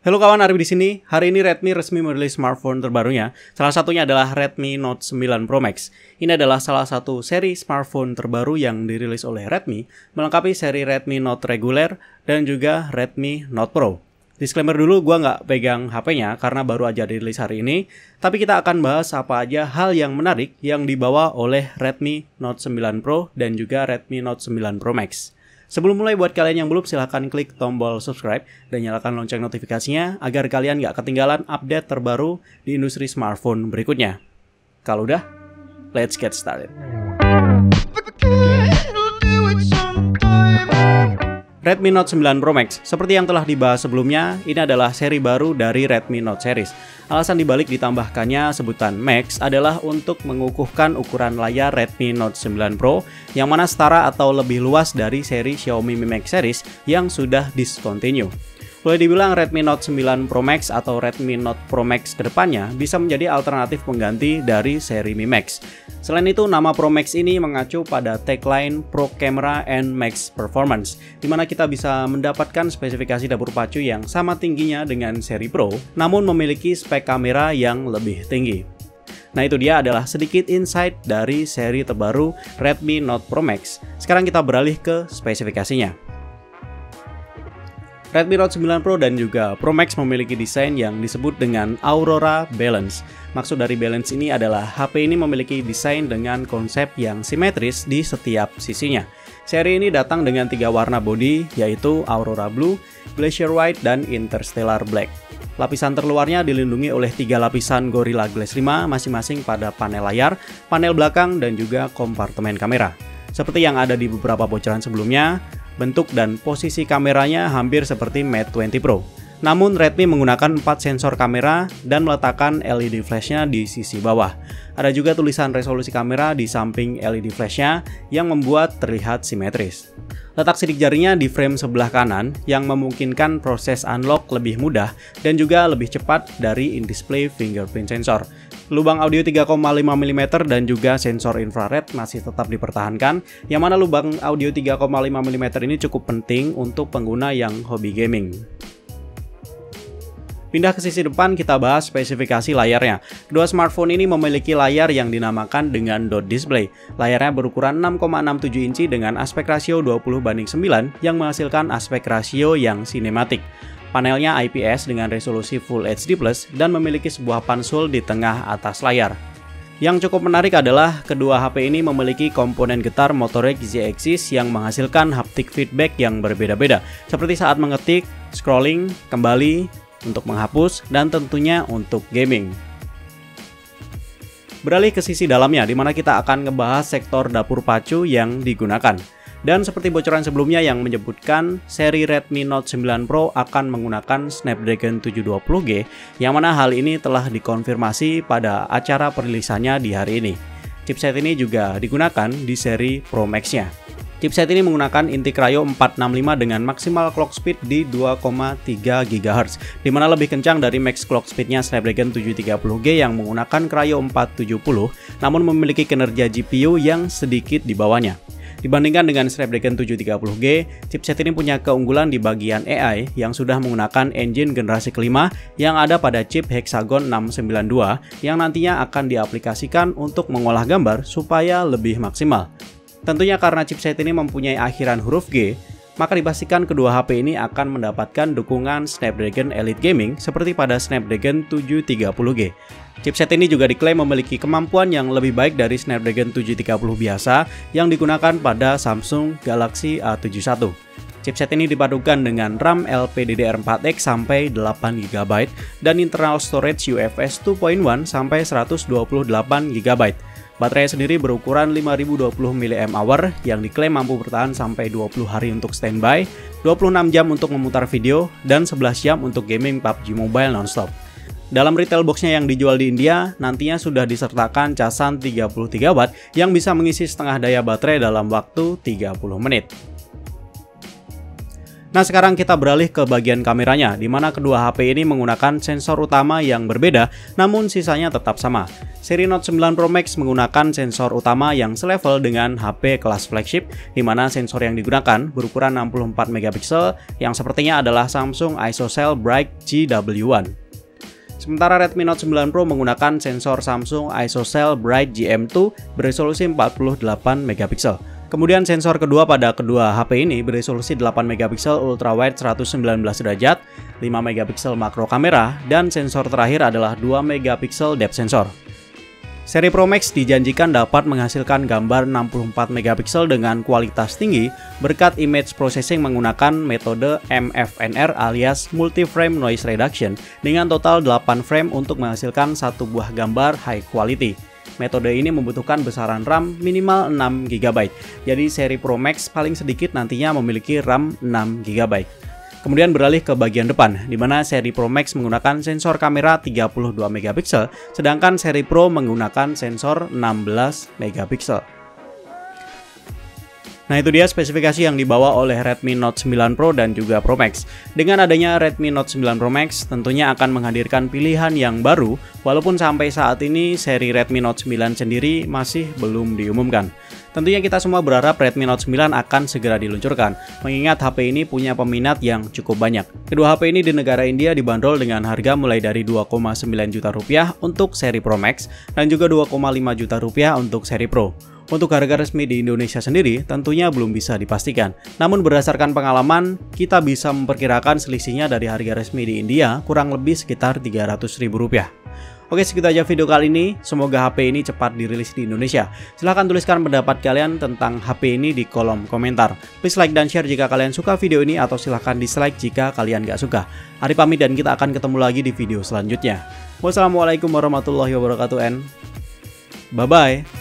Halo kawan, Arif di sini. Hari ini Redmi resmi merilis smartphone terbarunya. Salah satunya adalah Redmi Note 9 Pro Max. Ini adalah salah satu seri smartphone terbaru yang dirilis oleh Redmi, melengkapi seri Redmi Note reguler dan juga Redmi Note Pro. Disclaimer dulu, gua nggak pegang HP-nya karena baru aja dirilis hari ini. Tapi kita akan bahas apa aja hal yang menarik yang dibawa oleh Redmi Note 9 Pro dan juga Redmi Note 9 Pro Max. Sebelum mulai, buat kalian yang belum, silahkan klik tombol subscribe dan nyalakan lonceng notifikasinya agar kalian nggak ketinggalan update terbaru di industri smartphone berikutnya. Kalau udah, let's get started. Redmi Note 9 Pro Max, seperti yang telah dibahas sebelumnya, ini adalah seri baru dari Redmi Note series. Alasan dibalik ditambahkannya sebutan Max adalah untuk mengukuhkan ukuran layar Redmi Note 9 Pro yang mana setara atau lebih luas dari seri Xiaomi Mi Max series yang sudah discontinue. Boleh dibilang Redmi Note 9 Pro Max atau Redmi Note Pro Max kedepannya bisa menjadi alternatif pengganti dari seri Mi Max. Selain itu, nama Pro Max ini mengacu pada tagline Pro Camera and Max Performance, di mana kita bisa mendapatkan spesifikasi dapur pacu yang sama tingginya dengan seri Pro, namun memiliki spek kamera yang lebih tinggi. Nah, itu dia adalah sedikit insight dari seri terbaru Redmi Note Pro Max. Sekarang kita beralih ke spesifikasinya. Redmi Note 9 Pro dan juga Pro Max memiliki desain yang disebut dengan Aurora Balance. Maksud dari balance ini adalah HP ini memiliki desain dengan konsep yang simetris di setiap sisinya. Seri ini datang dengan 3 warna body, yaitu Aurora Blue, Glacier White, dan Interstellar Black. Lapisan terluarnya dilindungi oleh 3 lapisan Gorilla Glass 5 masing-masing pada panel layar, panel belakang, dan juga kompartemen kamera. Seperti yang ada di beberapa bocoran sebelumnya, bentuk dan posisi kameranya hampir seperti Mate 20 Pro. Namun Redmi menggunakan 4 sensor kamera dan meletakkan LED flashnya di sisi bawah. Ada juga tulisan resolusi kamera di samping LED flashnya yang membuat terlihat simetris. Letak sidik jarinya di frame sebelah kanan yang memungkinkan proses unlock lebih mudah dan juga lebih cepat dari in-display fingerprint sensor. Lubang audio 3,5 mm dan juga sensor infrared masih tetap dipertahankan, yang mana lubang audio 3,5 mm ini cukup penting untuk pengguna yang hobi gaming. Pindah ke sisi depan, kita bahas spesifikasi layarnya. Kedua smartphone ini memiliki layar yang dinamakan dengan dot display. Layarnya berukuran 6,67 inci dengan aspek rasio 20:9 yang menghasilkan aspek rasio yang sinematik. Panelnya IPS dengan resolusi Full HD+, dan memiliki sebuah pansul di tengah atas layar. Yang cukup menarik adalah kedua HP ini memiliki komponen getar motorik Z-axis yang menghasilkan haptic feedback yang berbeda-beda, seperti saat mengetik, scrolling, kembali, untuk menghapus, dan tentunya untuk gaming. Beralih ke sisi dalamnya, di mana kita akan ngebahas sektor dapur pacu yang digunakan. Dan seperti bocoran sebelumnya yang menyebutkan seri Redmi Note 9 Pro akan menggunakan Snapdragon 720G, yang mana hal ini telah dikonfirmasi pada acara perilisannya di hari ini. Chipset ini juga digunakan di seri Pro Max-nya. Chipset ini menggunakan inti Kryo 465 dengan maksimal clock speed di 2,3 GHz, di mana lebih kencang dari max clock speednya Snapdragon 730G yang menggunakan Kryo 470, namun memiliki kinerja GPU yang sedikit di bawahnya. Dibandingkan dengan Snapdragon 730G, chipset ini punya keunggulan di bagian AI yang sudah menggunakan engine generasi kelima yang ada pada chip Hexagon 692 yang nantinya akan diaplikasikan untuk mengolah gambar supaya lebih maksimal. Tentunya karena chipset ini mempunyai akhiran huruf G, maka dipastikan kedua HP ini akan mendapatkan dukungan Snapdragon Elite Gaming seperti pada Snapdragon 730G. Chipset ini juga diklaim memiliki kemampuan yang lebih baik dari Snapdragon 730 biasa yang digunakan pada Samsung Galaxy A71. Chipset ini dipadukan dengan RAM LPDDR4X sampai 8GB dan internal storage UFS 2.1 sampai 128GB. Baterai sendiri berukuran 5020 mAh yang diklaim mampu bertahan sampai 20 hari untuk standby, 26 jam untuk memutar video, dan 11 jam untuk gaming PUBG Mobile nonstop. Dalam retail boxnya yang dijual di India, nantinya sudah disertakan casan 33W yang bisa mengisi setengah daya baterai dalam waktu 30 menit. Nah, sekarang kita beralih ke bagian kameranya, di mana kedua HP ini menggunakan sensor utama yang berbeda, namun sisanya tetap sama. Seri Note 9 Pro Max menggunakan sensor utama yang selevel dengan HP kelas flagship, di mana sensor yang digunakan berukuran 64 megapiksel, yang sepertinya adalah Samsung ISOCELL Bright GW1. Sementara Redmi Note 9 Pro menggunakan sensor Samsung ISOCELL Bright GM2 beresolusi 48 megapiksel. Kemudian sensor kedua pada kedua HP ini beresolusi 8 megapiksel ultrawide 119 derajat, 5 megapiksel makro kamera, dan sensor terakhir adalah 2 megapiksel depth sensor. Seri Pro Max dijanjikan dapat menghasilkan gambar 64 megapiksel dengan kualitas tinggi berkat image processing menggunakan metode MFNR alias Multi Frame Noise Reduction dengan total 8 frame untuk menghasilkan satu buah gambar high quality. Metode ini membutuhkan besaran RAM minimal 6 GB. Jadi seri Pro Max paling sedikit nantinya memiliki RAM 6 GB. Kemudian beralih ke bagian depan, di mana seri Pro Max menggunakan sensor kamera 32 megapiksel, sedangkan seri Pro menggunakan sensor 16 megapiksel. Nah, itu dia spesifikasi yang dibawa oleh Redmi Note 9 Pro dan juga Pro Max. Dengan adanya Redmi Note 9 Pro Max, tentunya akan menghadirkan pilihan yang baru, walaupun sampai saat ini seri Redmi Note 9 sendiri masih belum diumumkan. Tentunya kita semua berharap Redmi Note 9 akan segera diluncurkan, mengingat HP ini punya peminat yang cukup banyak. Kedua HP ini di negara India dibanderol dengan harga mulai dari 2,9 juta rupiah untuk seri Pro Max dan juga 2,5 juta rupiah untuk seri Pro. Untuk harga resmi di Indonesia sendiri tentunya belum bisa dipastikan. Namun berdasarkan pengalaman, kita bisa memperkirakan selisihnya dari harga resmi di India kurang lebih sekitar Rp300.000. Oke, segitu aja video kali ini. Semoga HP ini cepat dirilis di Indonesia. Silahkan tuliskan pendapat kalian tentang HP ini di kolom komentar. Please like dan share jika kalian suka video ini, atau silahkan dislike jika kalian gak suka. Ari pamit dan kita akan ketemu lagi di video selanjutnya. Wassalamualaikum warahmatullahi wabarakatuh and bye-bye.